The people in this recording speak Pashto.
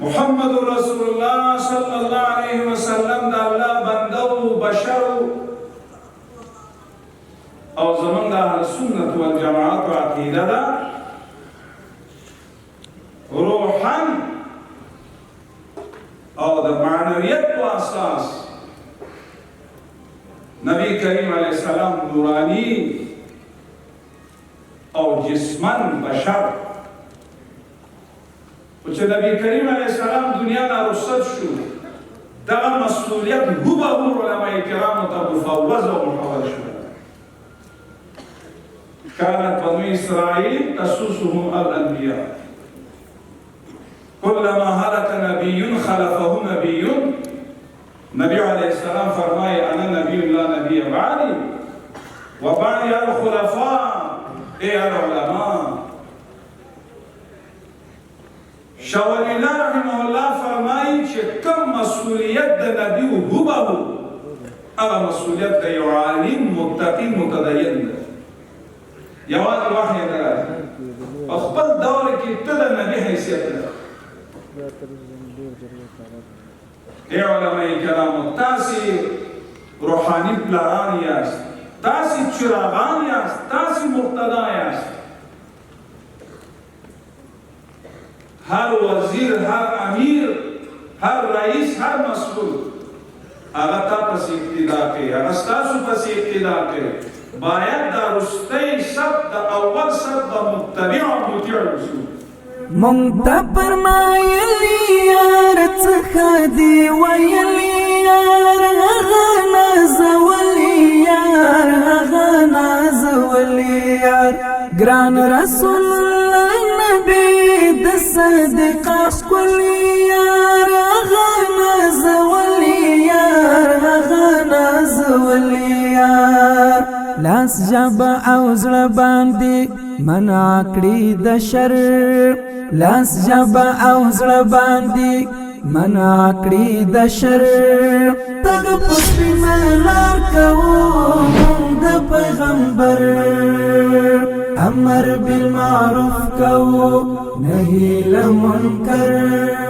محمد رسول الله صلی الله علیه وسلم دا الله بندو بشر او زمون دا اهل سنت والجماعت و عقیده دا روحا او دا معنویت و اساس نبی کریم علیہ السلام نورانی او جسمن بشر وچه نبی کریم علیہ السلام دنیا نا رسد شو دا مسئولیت هو علماء کرام تا مفوض و محول شو كانت بنو إسرائيل تسوسهم الأنبياء كلما هلك نبي خلفه نبي عليه السلام فرمائے أنا نبي لا نبي بعدي وبعدي الخلفاء العلماء شاول الله رحمه الله فرمائے کہ کم مسئولیت دا نبی هو اغا مسئولیت دا یو عالم متقی متدین دا یواز الوحی درازی اخبر دور کی تدا نبی حیثیت دا اے علماء کرام تاسی روحانی پلاران یاست تاسی چراغان یاست تاسی مقتدا یاست ہر وزیر ہر امیر ہر رئیس ہر مسئول اگر تا پس اقتدا کے اگر ستاسو پس اقتدا کے باید دا رستی سب دا اول سب دا متبع و مطیع رسول منگتا فرمایلی یار چخدی ویلی یار غانا زولی یار غانا زولی یار گران رسول اللہ نبی دا صدق اخولی یار غانا زولی یار غانا زولی یار لاس جبا او زړه باندې منع کړی د شر لاس جبا او زړه باندې منع کړی د شر تګ پسې ملار کوو د پیغمبر امر بالمعروف کوو نهی له منکر